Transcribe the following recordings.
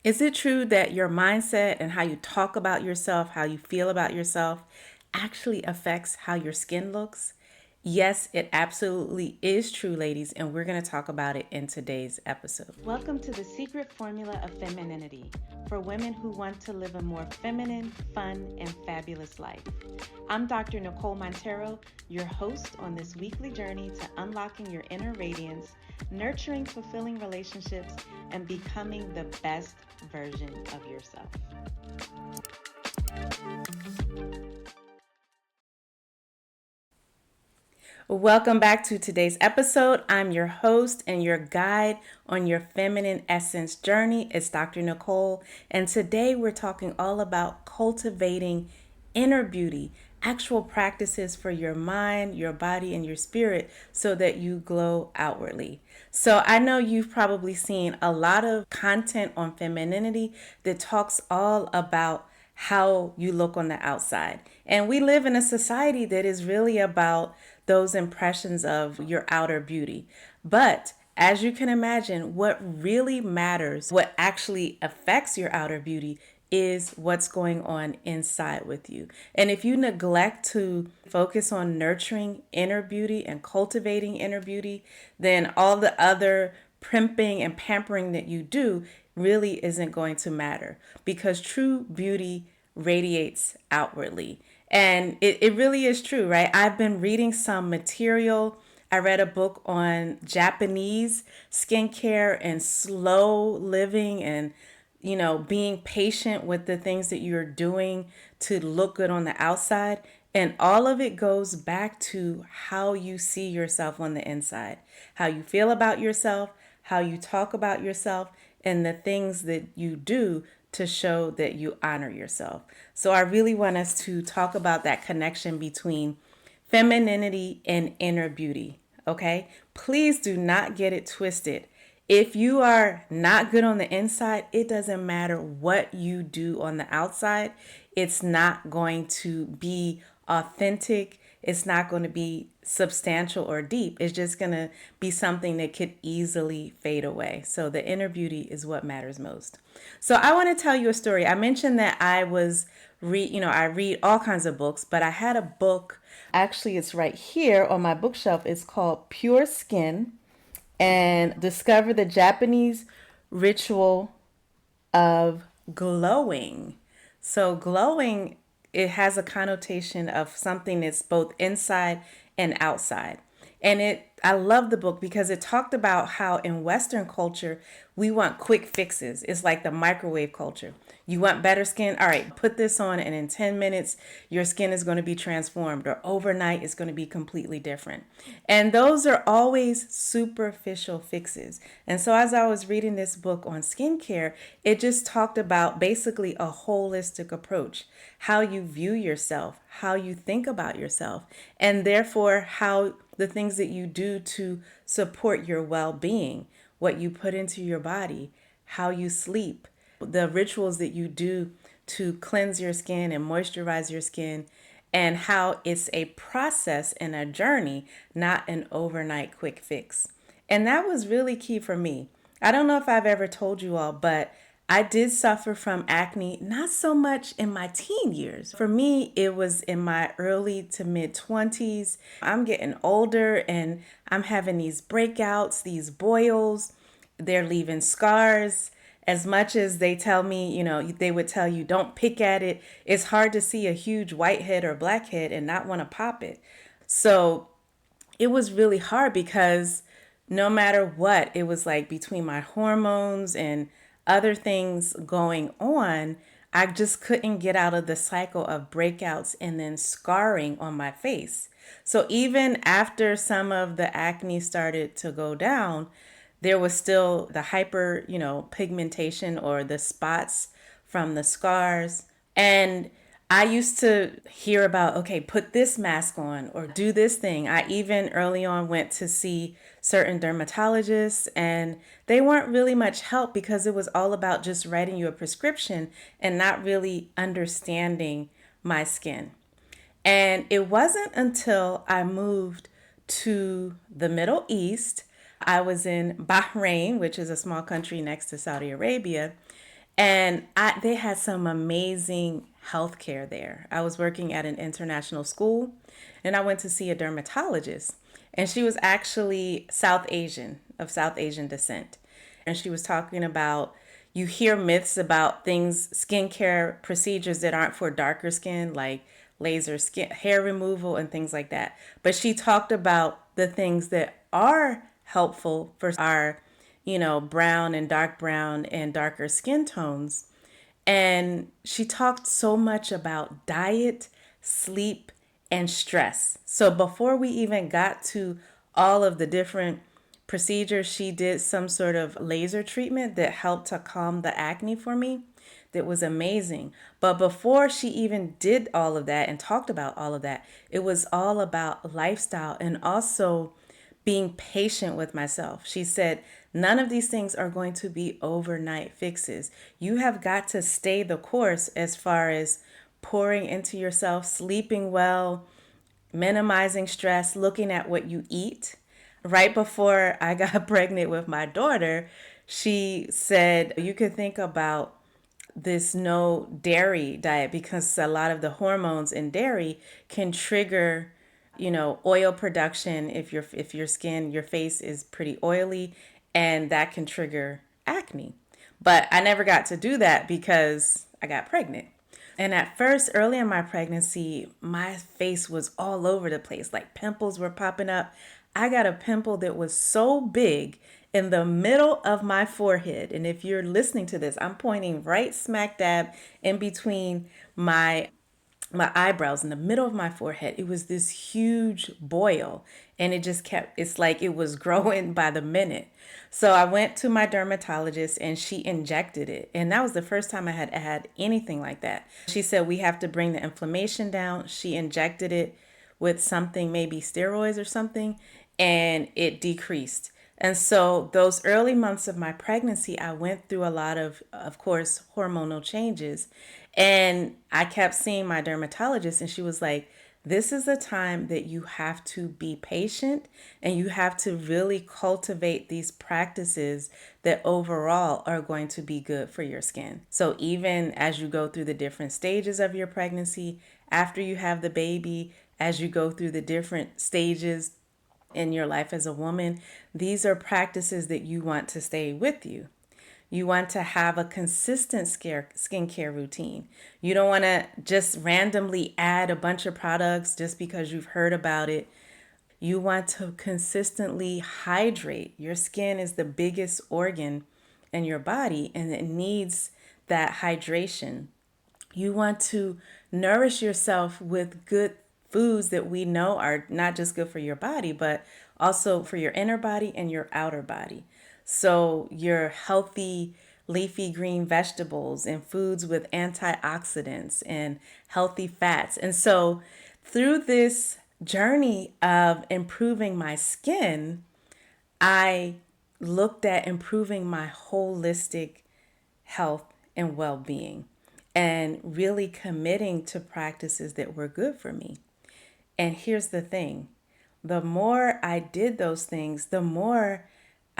Is it true that your mindset and how you talk about yourself, how you feel about yourself, actually affects how your skin looks? Yes, it absolutely is true, ladies, and we're going to talk about it in today's episode. Welcome to the Secret Formula of Femininity for women who want to live a more feminine, fun, and fabulous life. I'm Dr. Nicole Montero, your host on this weekly journey to unlocking your inner radiance, nurturing fulfilling relationships, and becoming the best version of yourself. Welcome back to today's episode. I'm your host and your guide on your feminine essence journey. It's Dr. Nicole, and today we're talking all about cultivating inner beauty, actual practices for your mind, your body, and your spirit so that you glow outwardly. So I know you've probably seen a lot of content on femininity that talks all about how you look on the outside. And we live in a society that is really about those impressions of your outer beauty. But as you can imagine, what really matters, what actually affects your outer beauty, is what's going on inside with you. And if you neglect to focus on nurturing inner beauty and cultivating inner beauty, then all the other primping and pampering that you do really isn't going to matter, because true beauty radiates outwardly. And it really is true, right? I've been reading some material. I read a book on Japanese skincare and slow living and, being patient with the things that you're doing to look good on the outside. And all of it goes back to how you see yourself on the inside, how you feel about yourself, how you talk about yourself, and the things that you do to show that you honor yourself. So I really want us to talk about that connection between femininity and inner beauty. Okay? Please do not get it twisted. If you are not good on the inside, it doesn't matter what you do on the outside. It's not going to be authentic. It's not going to be substantial or deep. It's just going to be something that could easily fade away. So the inner beauty is what matters most. So I want to tell you a story. I mentioned that I read all kinds of books, but I had a book. Actually, it's right here on my bookshelf. It's called Pure Skin and Discover the Japanese Ritual of Glowing. So glowing, it has a connotation of something that's both inside and outside. And I love the book because it talked about how in Western culture, we want quick fixes. It's like the microwave culture. You want better skin? All right, put this on, and in 10 minutes, your skin is going to be transformed, or overnight, it's going to be completely different. And those are always superficial fixes. And so, as I was reading this book on skincare, it just talked about basically a holistic approach, how you view yourself, how you think about yourself, and therefore, how the things that you do to support your well being, what you put into your body, how you sleep, the rituals that you do to cleanse your skin and moisturize your skin, and how it's a process and a journey, not an overnight quick fix. And that was really key for me. I don't know if I've ever told you all, but I did suffer from acne, not so much in my teen years. For me, it was in my early to mid 20s. I'm getting older and I'm having these breakouts, these boils. They're leaving scars. As much as they tell me, they would tell you don't pick at it, it's hard to see a huge white head or black head and not want to pop it. So it was really hard because no matter what, it was like between my hormones and other things going on, I just couldn't get out of the cycle of breakouts and then scarring on my face. So even after some of the acne started to go down, there was still the hyper, pigmentation or the spots from the scars. And I used to hear about, okay, put this mask on or do this thing. I even early on went to see certain dermatologists, and they weren't really much help because it was all about just writing you a prescription and not really understanding my skin. And it wasn't until I moved to the Middle East. I was in Bahrain, which is a small country next to Saudi Arabia. And they had some amazing healthcare there. I was working at an international school and I went to see a dermatologist. And she was actually South Asian, of South Asian descent. And she was talking about, you hear myths about things, skincare procedures that aren't for darker skin, like laser skin hair removal and things like that. But she talked about the things that are helpful for our, brown and darker skin tones. And she talked so much about diet, sleep, and stress. So before we even got to all of the different procedures, she did some sort of laser treatment that helped to calm the acne for me. That was amazing. But before she even did all of that and talked about all of that, it was all about lifestyle and also being patient with myself. She said, none of these things are going to be overnight fixes. You have got to stay the course as far as pouring into yourself, sleeping well, minimizing stress, looking at what you eat. Right before I got pregnant with my daughter, she said, you could think about this no dairy diet because a lot of the hormones in dairy can trigger oil production if your skin, your face is pretty oily, and that can trigger acne. But I never got to do that because I got pregnant. And at first, early in my pregnancy, my face was all over the place. Like pimples were popping up. I got a pimple that was so big in the middle of my forehead. And if you're listening to this, I'm pointing right smack dab in between my eyebrows, in the middle of my forehead. It was this huge boil, and it just kept, it's like it was growing by the minute. So I went to my dermatologist and she injected it. And that was the first time I had had anything like that. She said, we have to bring the inflammation down. She injected it with something, maybe steroids or something, and it decreased. And so those early months of my pregnancy, I went through a lot of course, hormonal changes. And I kept seeing my dermatologist, and she was like, this is a time that you have to be patient and you have to really cultivate these practices that overall are going to be good for your skin. So even as you go through the different stages of your pregnancy, after you have the baby, as you go through the different stages in your life as a woman, these are practices that you want to stay with you. You want to have a consistent skincare routine. You don't want to just randomly add a bunch of products just because you've heard about it. You want to consistently hydrate. Your skin is the biggest organ in your body and it needs that hydration. You want to nourish yourself with good foods that we know are not just good for your body, but also for your inner body and your outer body. So, your healthy leafy green vegetables and foods with antioxidants and healthy fats. And so, through this journey of improving my skin, I looked at improving my holistic health and well being and really committing to practices that were good for me. And here's the thing, the more I did those things, the more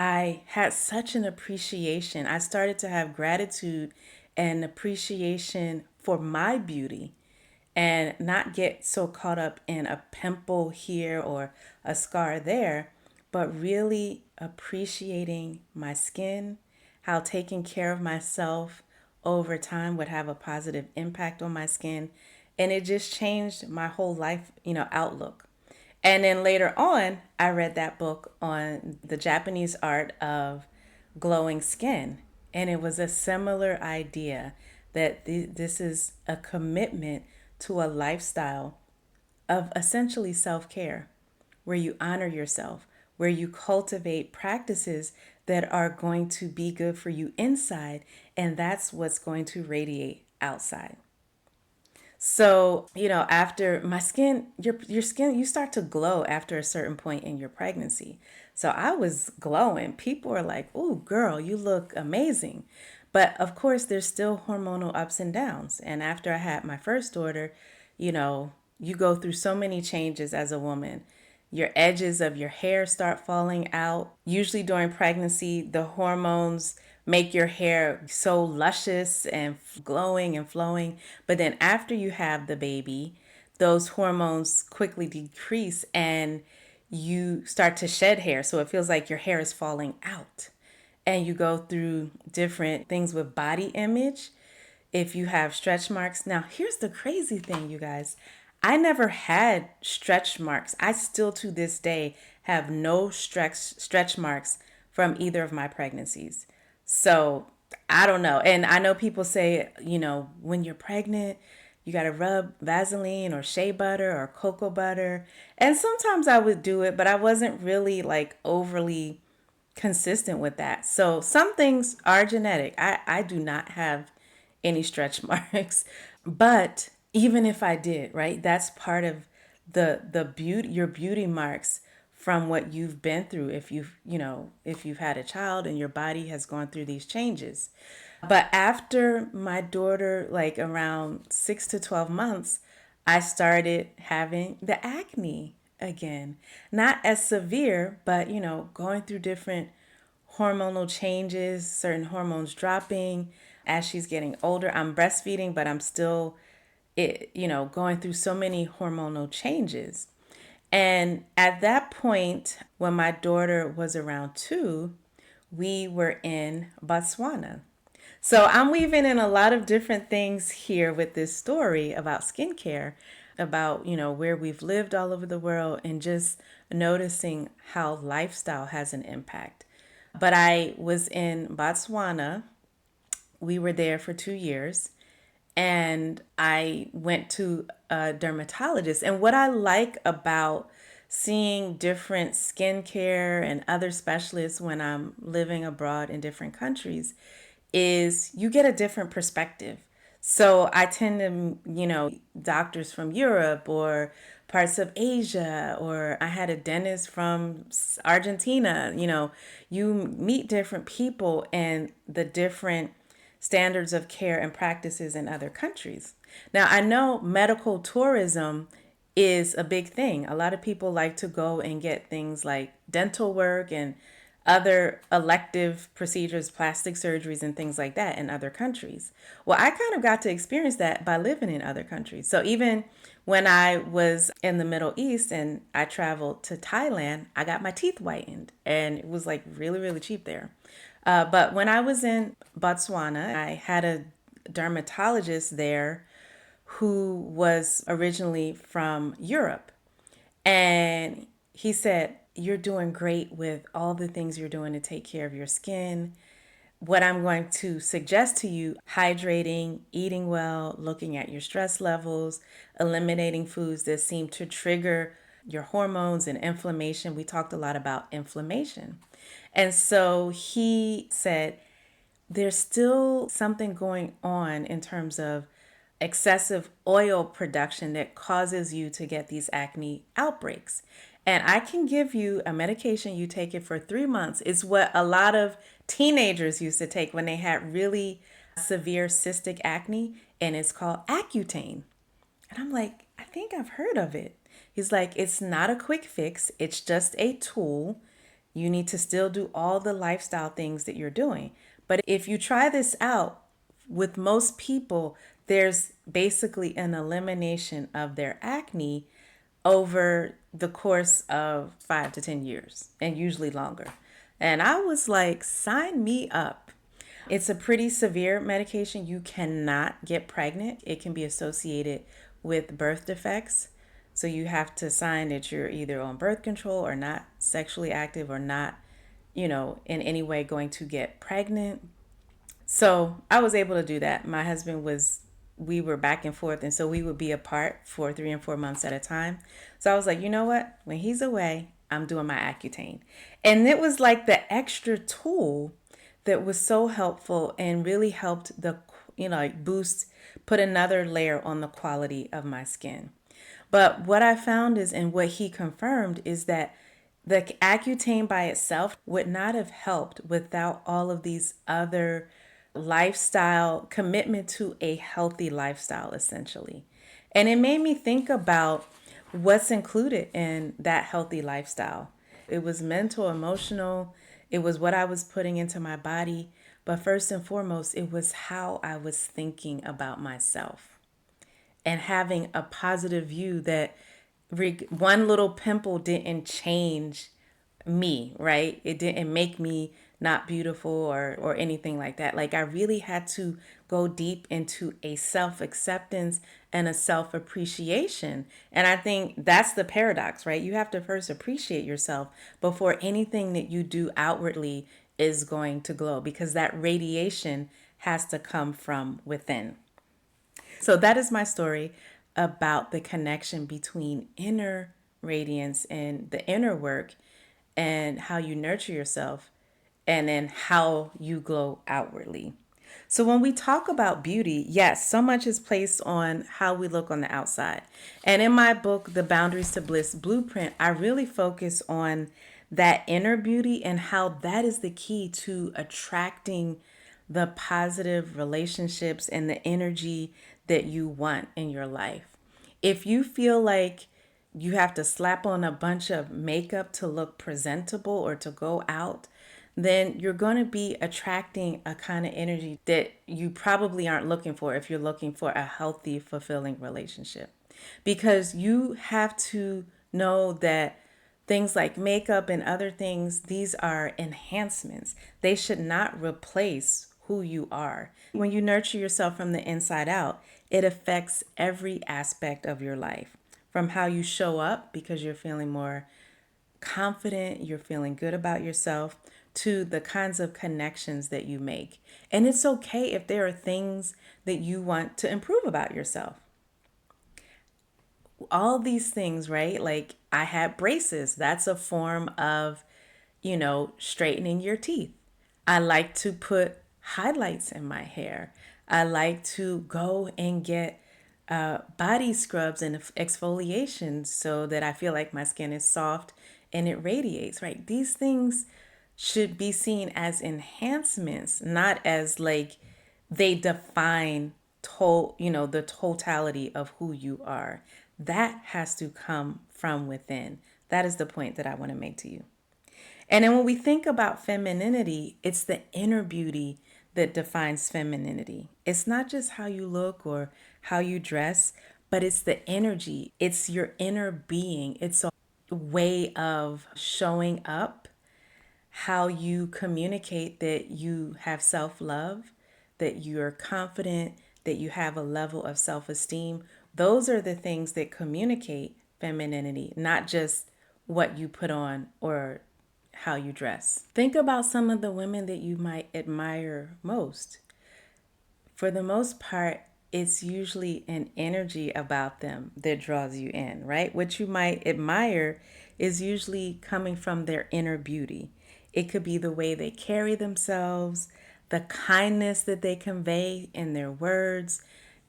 I had such an appreciation. I started to have gratitude and appreciation for my beauty and not get so caught up in a pimple here or a scar there, but really appreciating my skin, how taking care of myself over time would have a positive impact on my skin. And it just changed my whole life, outlook. And then later on, I read that book on the Japanese art of glowing skin. And it was a similar idea that this is a commitment to a lifestyle of essentially self care, where you honor yourself, where you cultivate practices that are going to be good for you inside, and that's what's going to radiate outside. So, after my skin, your skin, you start to glow after a certain point in your pregnancy. So I was glowing. People were like, "Ooh, girl, you look amazing." But of course, there's still hormonal ups and downs. And after I had my first daughter, you go through so many changes as a woman. Your edges of your hair start falling out. Usually during pregnancy, the hormones make your hair so luscious and glowing and flowing. But then after you have the baby, those hormones quickly decrease and you start to shed hair. So it feels like your hair is falling out. And you go through different things with body image if you have stretch marks. Now, here's the crazy thing, you guys. I never had stretch marks. I still to this day have no stretch marks from either of my pregnancies. So I don't know. And I know people say, when you're pregnant, you got to rub Vaseline or shea butter or cocoa butter. And sometimes I would do it, but I wasn't really like overly consistent with that. So some things are genetic. I do not have any stretch marks. But even if I did, right, that's part of the beauty, your beauty marks from what you've been through if you've had a child and your body has gone through these changes. But after my daughter, like around 6 to 12 months, I started having the acne again. Not as severe, but going through different hormonal changes, certain hormones dropping as she's getting older. I'm breastfeeding, but I'm still going through so many hormonal changes. And at that point, when my daughter was around 2, we were in Botswana. So I'm weaving in a lot of different things here with this story about skincare, about, where we've lived all over the world and just noticing how lifestyle has an impact. But I was in Botswana. We were there for 2 years and I went to a dermatologist. And what I like about seeing different skincare and other specialists when I'm living abroad in different countries is you get a different perspective. So I tend to, doctors from Europe or parts of Asia, or I had a dentist from Argentina. You meet different people and the different standards of care and practices in other countries. Now, I know medical tourism is a big thing. A lot of people like to go and get things like dental work and other elective procedures, plastic surgeries, and things like that in other countries. Well, I kind of got to experience that by living in other countries. So even when I was in the Middle East and I traveled to Thailand, I got my teeth whitened and it was like really, really cheap there. But when I was in Botswana, I had a dermatologist there who was originally from Europe. And he said, "You're doing great with all the things you're doing to take care of your skin. What I'm going to suggest to you, hydrating, eating well, looking at your stress levels, eliminating foods that seem to trigger your hormones and inflammation." We talked a lot about inflammation. And so he said, there's still something going on in terms of excessive oil production that causes you to get these acne outbreaks. And I can give you a medication, you take it for 3 months. It's what a lot of teenagers used to take when they had really severe cystic acne, and it's called Accutane. And I'm like, I think I've heard of it. He's like, it's not a quick fix, it's just a tool. You need to still do all the lifestyle things that you're doing. But if you try this out, with most people, there's basically an elimination of their acne over the course of 5 to 10 years and usually longer. And I was like, sign me up. It's a pretty severe medication. You cannot get pregnant. It can be associated with birth defects. So you have to sign that you're either on birth control or not sexually active or not, in any way going to get pregnant. So I was able to do that. My husband we were back and forth. And so we would be apart for 3 and 4 months at a time. So I was like, you know what? When he's away, I'm doing my Accutane. And it was like the extra tool that was so helpful and really helped boost, put another layer on the quality of my skin. But what I found is, and what he confirmed, is that the Accutane by itself would not have helped without all of these other lifestyle commitment to a healthy lifestyle, essentially. And it made me think about what's included in that healthy lifestyle. It was mental, emotional, it was what I was putting into my body, But first and foremost, it was how I was thinking about myself and having a positive view that one little pimple didn't change me, right? It didn't make me not beautiful or anything like that. Like I really had to go deep into a self-acceptance and a self-appreciation. And I think that's the paradox, right? You have to first appreciate yourself before anything that you do outwardly is going to glow, because that radiation has to come from within. So that is my story about the connection between inner radiance and the inner work and how you nurture yourself and then how you glow outwardly. So when we talk about beauty, yes, so much is placed on how we look on the outside. And in my book, The Boundaries to Bliss Blueprint, I really focus on that inner beauty and how that is the key to attracting the positive relationships and the energy that you want in your life. If you feel like you have to slap on a bunch of makeup to look presentable or to go out, then you're going to be attracting a kind of energy that you probably aren't looking for if you're looking for a healthy, fulfilling relationship. Because you have to know that things like makeup and other things, these are enhancements. They should not replace who you are. When you nurture yourself from the inside out, it affects every aspect of your life. From how you show up because you're feeling more confident, you're feeling good about yourself, to the kinds of connections that you make. And it's okay if there are things that you want to improve about yourself. All these things, right? Like I had braces. That's a form of, straightening your teeth. I like to put highlights in my hair. I like to go and get body scrubs and exfoliations so that I feel like my skin is soft and it radiates, right? These things should be seen as enhancements, not as like they define the totality of who you are. That has to come from within. That is the point that I want to make to you. And then when we think about femininity, it's the inner beauty that defines femininity. It's not just how you look or how you dress, but it's the energy. It's your inner being. It's a way of showing up, how you communicate that you have self love, that you're confident, that you have a level of self esteem. Those are the things that communicate femininity, not just what you put on or how you dress. Think about some of the women that you might admire most. For the most part, it's usually an energy about them that draws you in, right? What you might admire is usually coming from their inner beauty. It could be the way they carry themselves, the kindness that they convey in their words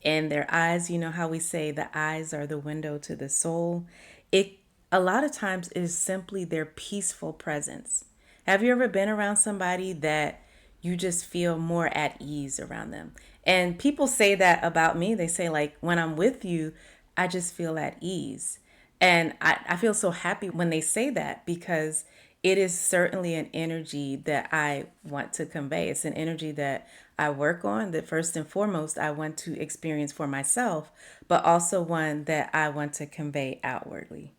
and their eyes. You know how we say the eyes are the window to the soul? It a lot of times is simply their peaceful presence. Have you ever been around somebody that you just feel more at ease around them? And people say that about me. They say, like, when I'm with you, I just feel at ease. And I feel so happy when they say that, because it is certainly an energy that I want to convey. It's an energy that I work on, that first and foremost I want to experience for myself, but also one that I want to convey outwardly.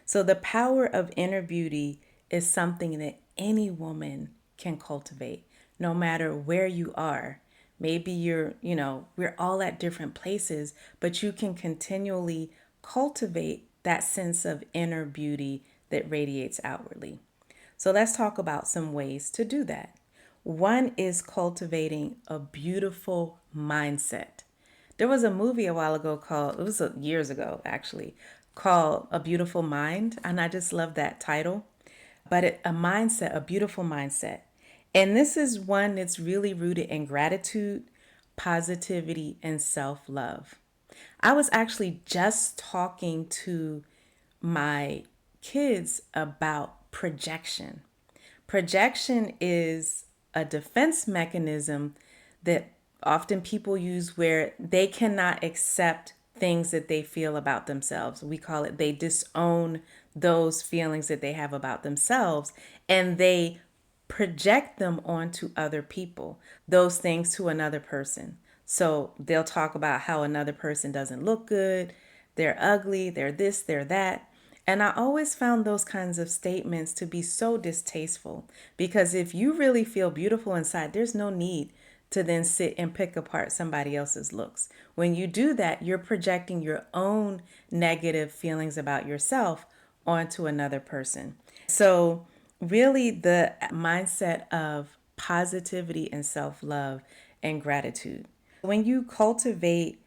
So the power of inner beauty is something that any woman can cultivate, no matter where you are. Maybe we're all at different places, but you can continually cultivate that sense of inner beauty that radiates outwardly. So let's talk about some ways to do that. One is cultivating a beautiful mindset. There was a movie a while ago called, it was years ago actually, called A Beautiful Mind. And I just love that title. But a mindset, a beautiful mindset. And this is one that's really rooted in gratitude, positivity, and self love. I was actually just talking to my kids about projection. Projection is a defense mechanism that often people use where they cannot accept things that they feel about themselves. We call it, they disown those feelings that they have about themselves, and they project them onto other people, those things to another person. So they'll talk about how another person doesn't look good, they're ugly, they're this, they're that. And I always found those kinds of statements to be so distasteful because if you really feel beautiful inside, there's no need to then sit and pick apart somebody else's looks. When you do that, you're projecting your own negative feelings about yourself onto another person. So, really, the mindset of positivity and self love and gratitude. When you cultivate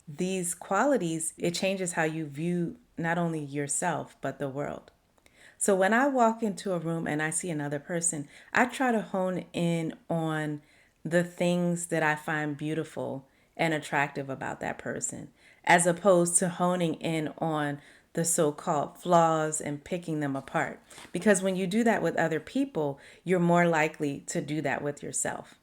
these qualities, it changes how you view not only yourself, but the world. So when I walk into a room and I see another person, I try to hone in on the things that I find beautiful and attractive about that person, as opposed to honing in on the so called flaws and picking them apart. Because when you do that with other people, you're more likely to do that with yourself.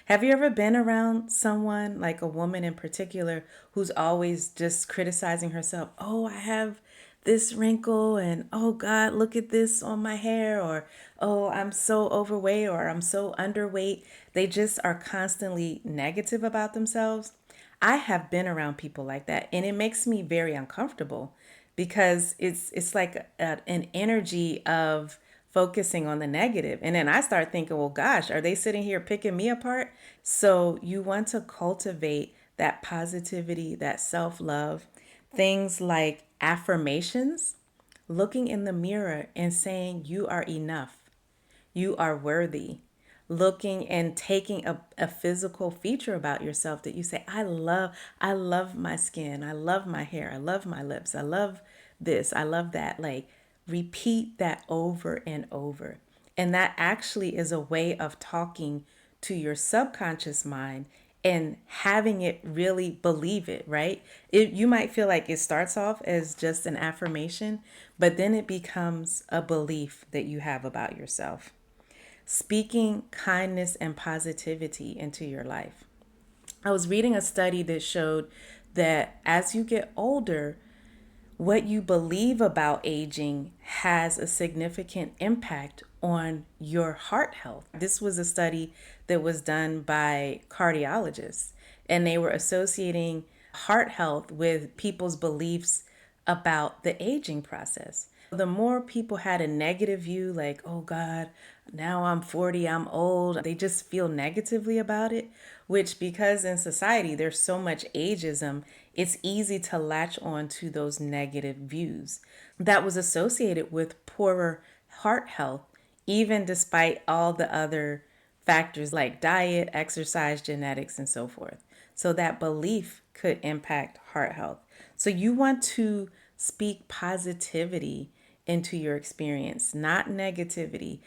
Have you ever been around someone, like a woman in particular, who's always just criticizing herself? Oh, I have this wrinkle, and oh God, look at this on my hair, or oh, I'm so overweight, or I'm so underweight. They just are constantly negative about themselves. I have been around people like that, and it makes me very uncomfortable because it's like an energy of focusing on the negative. And then I start thinking, well, gosh, are they sitting here picking me apart? So you want to cultivate that positivity, that self love, things like affirmations, looking in the mirror and saying, you are enough, you are worthy. Looking and taking a physical feature about yourself that you say, I love my skin, I love my hair, I love my lips, I love this, I love that. Like, repeat that over and over. And that actually is a way of talking to your subconscious mind and having it really believe it, right? You might feel like it starts off as just an affirmation, but then it becomes a belief that you have about yourself. Speaking kindness and positivity into your life. I was reading a study that showed that as you get older, what you believe about aging has a significant impact on your heart health. This was a study that was done by cardiologists, and they were associating heart health with people's beliefs about the aging process. The more people had a negative view, like, oh God, now I'm 40, I'm old, they just feel negatively about it, which, because in society there's so much ageism, it's easy to latch on to those negative views. That was associated with poorer heart health, even despite all the other factors like diet, exercise, genetics, and so forth. So that belief could impact heart health. So you want to speak positivity into your experience, not negativity.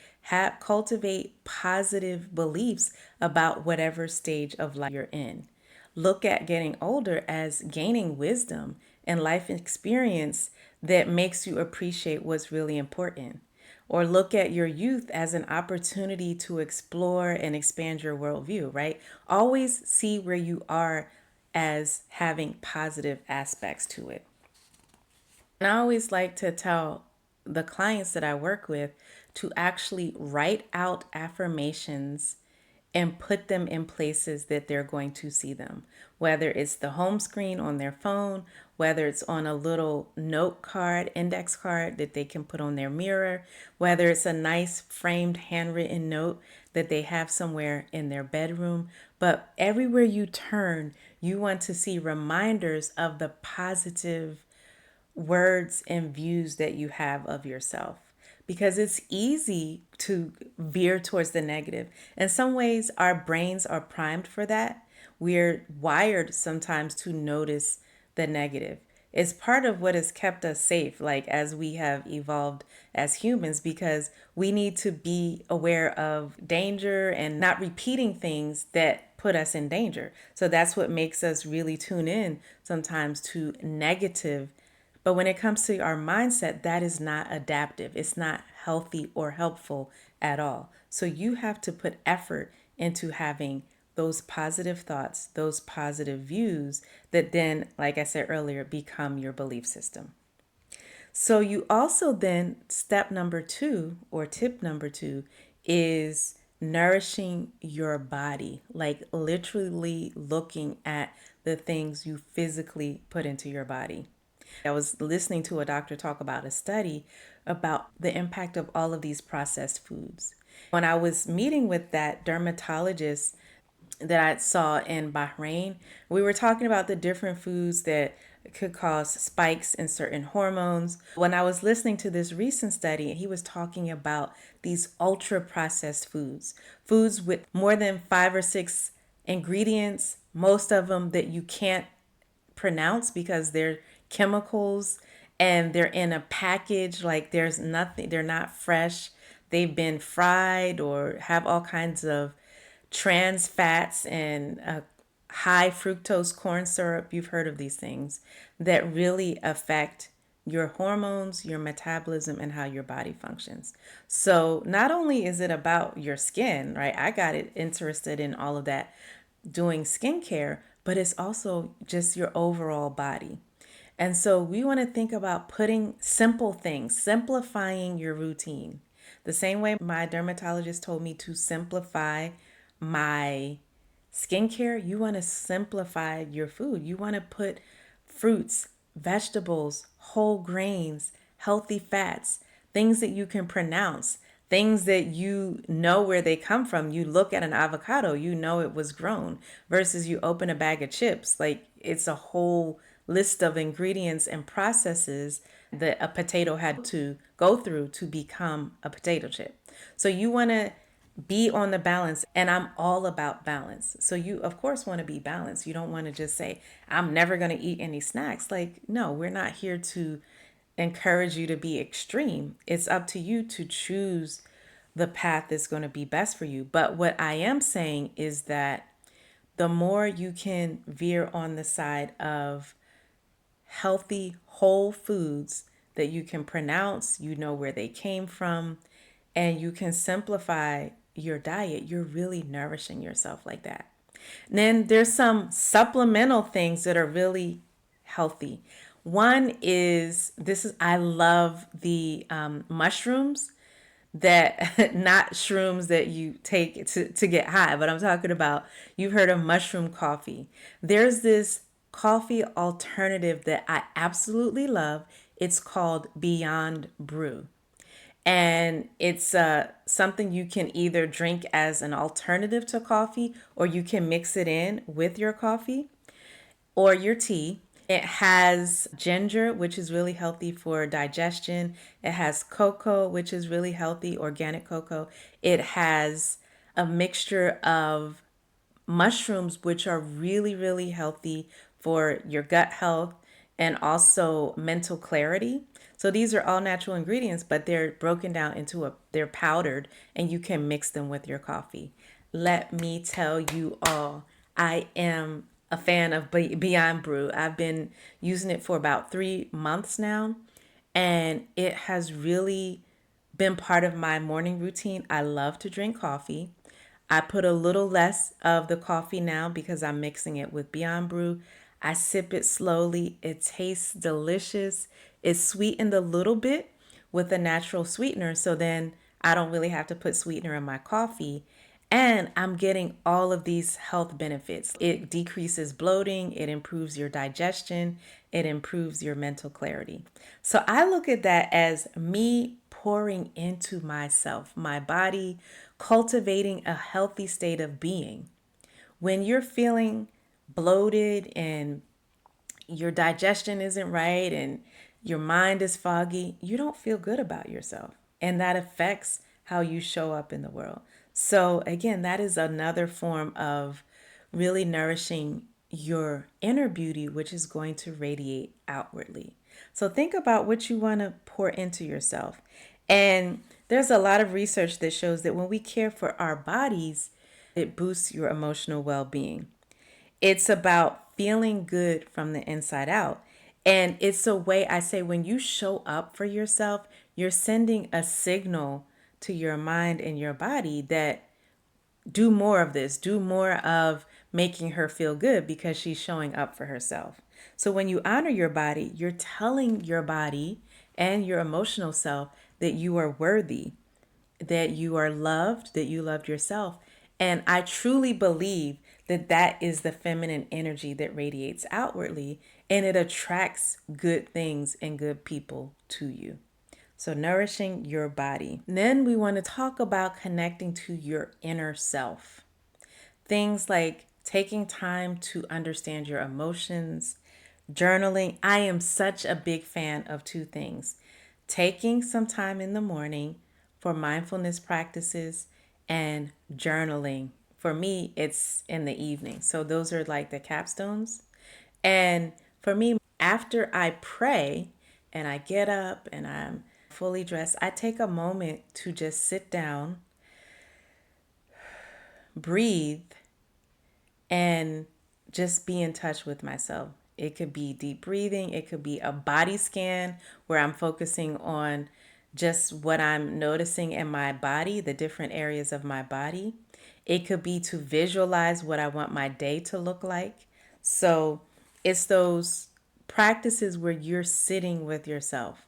Cultivate positive beliefs about whatever stage of life you're in. Look at getting older as gaining wisdom and life experience that makes you appreciate what's really important. Or look at your youth as an opportunity to explore and expand your worldview, right? Always see where you are as having positive aspects to it. And I always like to tell the clients that I work with to actually write out affirmations and put them in places that they're going to see them, whether it's the home screen on their phone, whether it's on a little note card, index card that they can put on their mirror, whether it's a nice framed handwritten note that they have somewhere in their bedroom. But everywhere you turn, you want to see reminders of the positive words and views that you have of yourself, because it's easy to veer towards the negative. In some ways, our brains are primed for that. We're wired sometimes to notice the negative. It's part of what has kept us safe, like as we have evolved as humans, because we need to be aware of danger and not repeating things that put us in danger. So that's what makes us really tune in sometimes to negative. But when it comes to our mindset, that is not adaptive. It's not healthy or helpful at all. So you have to put effort into having those positive thoughts, those positive views that then, like I said earlier, become your belief system. So you also then, step number two or tip number two is nourishing your body, like literally looking at the things you physically put into your body. I was listening to a doctor talk about a study about the impact of all of these processed foods. When I was meeting with that dermatologist that I saw in Bahrain, we were talking about the different foods that could cause spikes in certain hormones. When I was listening to this recent study, he was talking about these ultra processed foods, foods with more than 5 or 6 ingredients, most of them that you can't pronounce because they're chemicals and they're in a package. Like there's nothing, they're not fresh. They've been fried or have all kinds of trans fats and high fructose corn syrup. You've heard of these things that really affect your hormones, your metabolism, and how your body functions. So, not only is it about your skin, right? I got it interested in all of that doing skincare, but it's also just your overall body. And so we want to think about putting simple things, simplifying your routine. The same way my dermatologist told me to simplify my skincare, you want to simplify your food. You want to put fruits, vegetables, whole grains, healthy fats, things that you can pronounce, things that you know where they come from. You look at an avocado, you know it was grown, versus you open a bag of chips. Like it's a whole list of ingredients and processes that a potato had to go through to become a potato chip. So you want to be on the balance, and I'm all about balance. So you of course want to be balanced. You don't want to just say I'm never going to eat any snacks. Like no, we're not here to encourage you to be extreme. It's up to you to choose the path that's going to be best for you. But what I am saying is that the more you can veer on the side of healthy whole foods that you can pronounce, you know where they came from, and you can simplify your diet, you're really nourishing yourself like that. And then there's some supplemental things that are really healthy. One is this is I love the mushrooms that not shrooms that you take to get high, but I'm talking about you've heard of mushroom coffee. There's this coffee alternative that I absolutely love. It's called Beyond Brew. And it's something you can either drink as an alternative to coffee, or you can mix it in with your coffee or your tea. It has ginger, which is really healthy for digestion. It has cocoa, which is really healthy, organic cocoa. It has a mixture of mushrooms, which are really, really healthy for your gut health and also mental clarity. So these are all natural ingredients, but they're broken down they're powdered, and you can mix them with your coffee. Let me tell you all, I am a fan of Beyond Brew. I've been using it for about 3 months now, and it has really been part of my morning routine. I love to drink coffee. I put a little less of the coffee now because I'm mixing it with Beyond Brew. I sip it slowly. It tastes delicious. It's sweetened a little bit with a natural sweetener, so then I don't really have to put sweetener in my coffee. And I'm getting all of these health benefits. It decreases bloating, it improves your digestion, it improves your mental clarity. So I look at that as me pouring into myself, my body, cultivating a healthy state of being. When you're feeling bloated and your digestion isn't right and your mind is foggy, you don't feel good about yourself. And that affects how you show up in the world. So, again, that is another form of really nourishing your inner beauty, which is going to radiate outwardly. So, think about what you want to pour into yourself. And there's a lot of research that shows that when we care for our bodies, it boosts your emotional well being. It's about feeling good from the inside out. And it's a way I say when you show up for yourself, you're sending a signal to your mind and your body that do more of this, do more of making her feel good because she's showing up for herself. So when you honor your body, you're telling your body and your emotional self that you are worthy, that you are loved, that you loved yourself. And I truly believe that that is the feminine energy that radiates outwardly, and it attracts good things and good people to you. So, nourishing your body. Then we want to talk about connecting to your inner self. Things like taking time to understand your emotions, journaling. I am such a big fan of two things: taking some time in the morning for mindfulness practices and journaling. For me, it's in the evening. So those are like the capstones. And for me, after I pray and I get up and I'm fully dressed, I take a moment to just sit down, breathe, and just be in touch with myself. It could be deep breathing, it could be a body scan where I'm focusing on just what I'm noticing in my body, the different areas of my body. It could be to visualize what I want my day to look like. So it's those practices where you're sitting with yourself.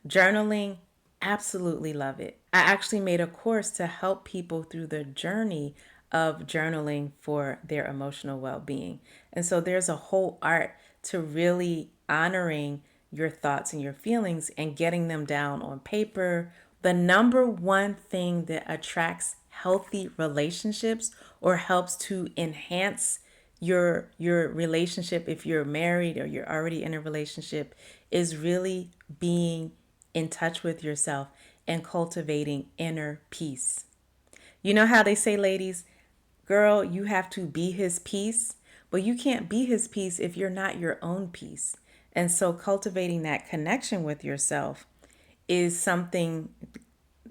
Journaling, absolutely love it. I actually made a course to help people through the journey of journaling for their emotional well being. And so there's a whole art to really honoring your thoughts and your feelings and getting them down on paper. The number one thing that attracts healthy relationships or helps to enhance your relationship, if you're married or you're already in a relationship, is really being in touch with yourself and cultivating inner peace. You know how they say, ladies, girl, you have to be his peace, but you can't be his peace if you're not your own peace. And so cultivating that connection with yourself is something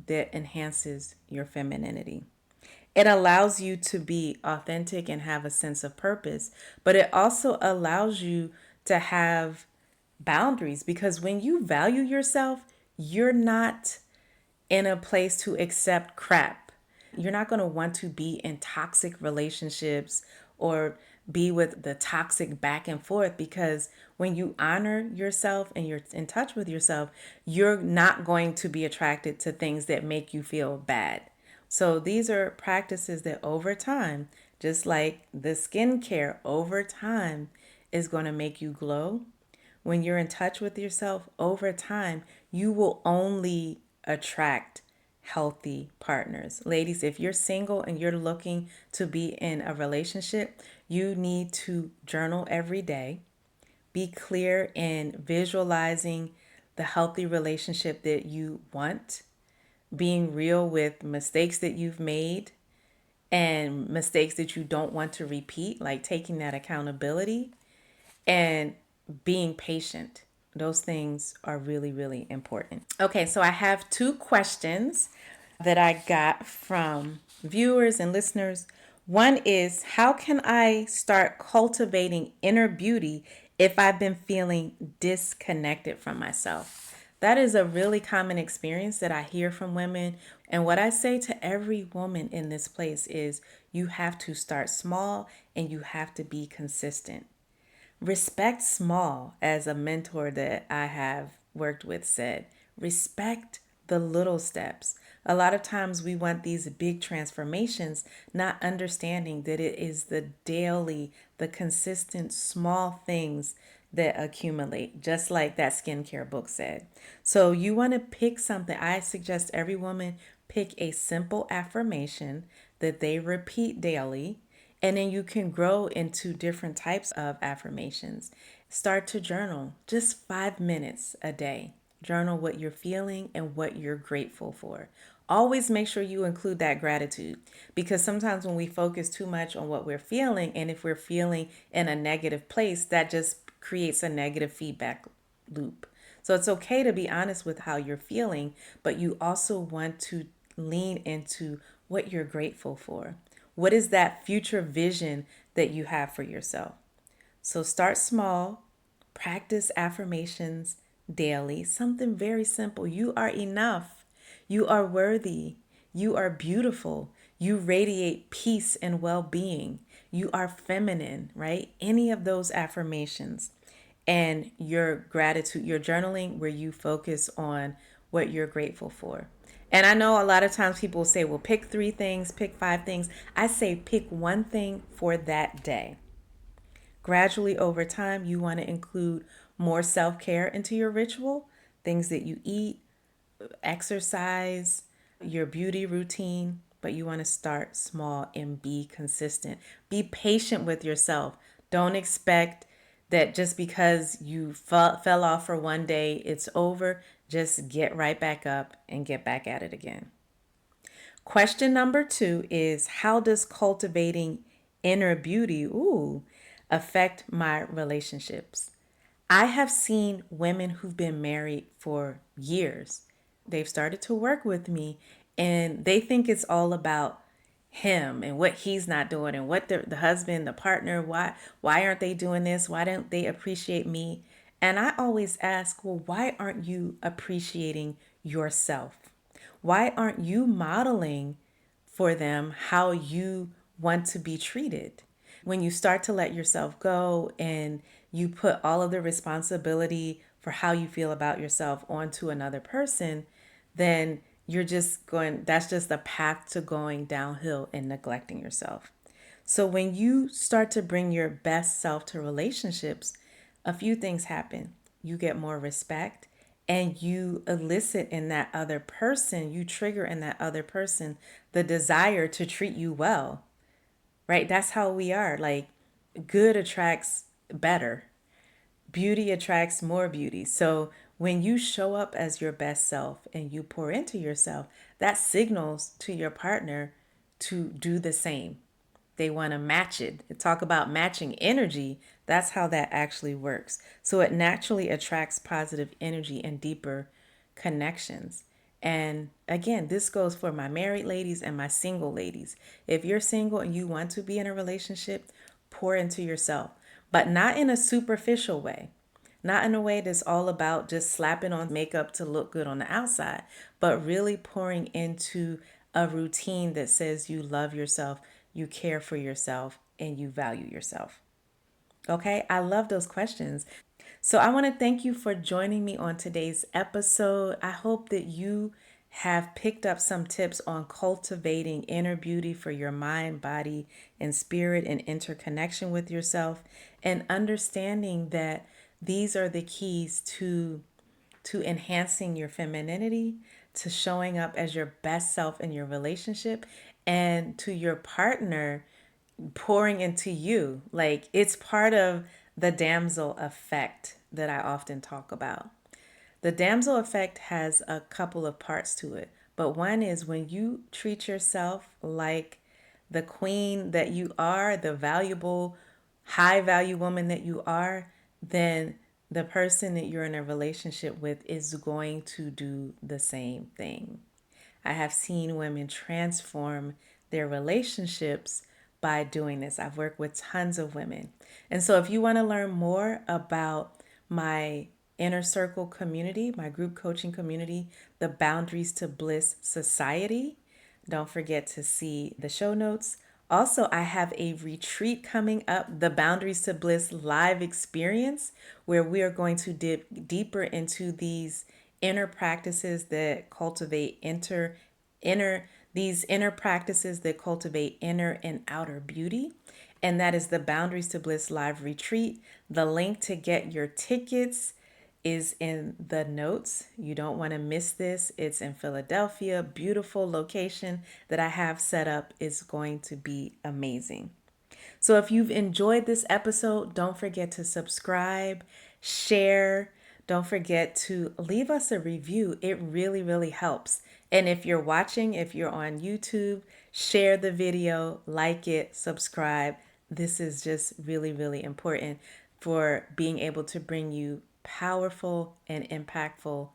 that enhances your femininity. It allows you to be authentic and have a sense of purpose, but it also allows you to have boundaries, because when you value yourself, you're not in a place to accept crap. You're not going to want to be in toxic relationships or be with the toxic back and forth, because when you honor yourself and you're in touch with yourself, you're not going to be attracted to things that make you feel bad. So these are practices that over time, just like the skincare, over time is going to make you glow. When you're in touch with yourself over time, you will only attract healthy partners. Ladies, if you're single and you're looking to be in a relationship, you need to journal every day. Be clear in visualizing the healthy relationship that you want, being real with mistakes that you've made and mistakes that you don't want to repeat, like taking that accountability, and being patient. Those things are really, really important. Okay, so I have two questions that I got from viewers and listeners. One is, how can I start cultivating inner beauty if I've been feeling disconnected from myself? That is a really common experience that I hear from women. And what I say to every woman in this place is, you have to start small and you have to be consistent. Respect small, as a mentor that I have worked with said. Respect the little steps. A lot of times we want these big transformations, not understanding that it is the daily, the consistent small things that accumulate, just like that skincare book said. So you want to pick something. I suggest every woman pick a simple affirmation that they repeat daily, and then you can grow into different types of affirmations. Start to journal just 5 minutes a day. Journal what you're feeling and what you're grateful for. Always make sure you include that gratitude, because sometimes when we focus too much on what we're feeling, and if we're feeling in a negative place, that just creates a negative feedback loop. So it's okay to be honest with how you're feeling, but you also want to lean into what you're grateful for. What is that future vision that you have for yourself? So start small, practice affirmations daily, something very simple. You are enough. You are worthy. You are beautiful. You radiate peace and well being. You are feminine, right? Any of those affirmations. And your gratitude, your journaling, where you focus on what you're grateful for. And I know a lot of times people say, well, pick 3 things, pick 5 things. I say pick one thing for that day. Gradually over time, you want to include more self care into your ritual, things that you eat, exercise, your beauty routine, but you want to start small and be consistent. Be patient with yourself. Don't expect that just because you fell off for one day, it's over. Just get right back up and get back at it again. Question number 2 is, how does cultivating inner beauty, affect my relationships? I have seen women who've been married for years. They've started to work with me and they think it's all about him and what he's not doing and what the husband, the partner, why aren't they doing this? Why don't they appreciate me? And I always ask, well, why aren't you appreciating yourself? Why aren't you modeling for them how you want to be treated? When you start to let yourself go and you put all of the responsibility for how you feel about yourself onto another person, then that's just a path to going downhill and neglecting yourself. So when you start to bring your best self to relationships, a few things happen. You get more respect and you elicit in that other person, you trigger in that other person the desire to treat you well, right? That's how we are. Like, good attracts better, beauty attracts more beauty. So when you show up as your best self and you pour into yourself, that signals to your partner to do the same. They want to match it. Talk about matching energy. That's how that actually works. So it naturally attracts positive energy and deeper connections. And again, this goes for my married ladies and my single ladies. If you're single and you want to be in a relationship, pour into yourself, but not in a superficial way. Not in a way that's all about just slapping on makeup to look good on the outside, but really pouring into a routine that says you love yourself, you care for yourself, and you value yourself. Okay, I love those questions. So I want to thank you for joining me on today's episode. I hope that you have picked up some tips on cultivating inner beauty for your mind, body, and spirit, and interconnection with yourself, and understanding that these are the keys to enhancing your femininity, to showing up as your best self in your relationship, and to your partner pouring into you. Like, it's part of the damsel effect that I often talk about. The damsel effect has a couple of parts to it, but one is when you treat yourself like the queen that you are, the valuable, high value woman that you are, then the person that you're in a relationship with is going to do the same thing. I have seen women transform their relationships by doing this. I've worked with tons of women. And so if you want to learn more about my inner circle community, my group coaching community, the Boundaries to Bliss Society, don't forget to see the show notes. Also, I have a retreat coming up, the Boundaries to Bliss live experience, where we are going to dip deeper into these inner practices that cultivate inner practices that cultivate inner and outer beauty. And that is the Boundaries to Bliss live retreat. The link to get your tickets is in the notes. You don't want to miss this. It's in Philadelphia, beautiful location that I have set up. Is going to be amazing. So if you've enjoyed this episode, don't forget to subscribe, share. Don't forget to leave us a review. It really, really helps. And if you're watching, if you're on YouTube, share the video, like it, subscribe. This is just really, really important for being able to bring you powerful and impactful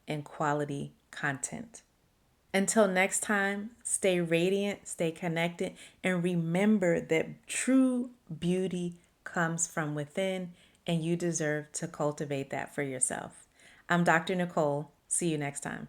and quality content. Until next time, stay radiant, stay connected, and remember that true beauty comes from within, and you deserve to cultivate that for yourself. I'm Dr. Nicole. See you next time.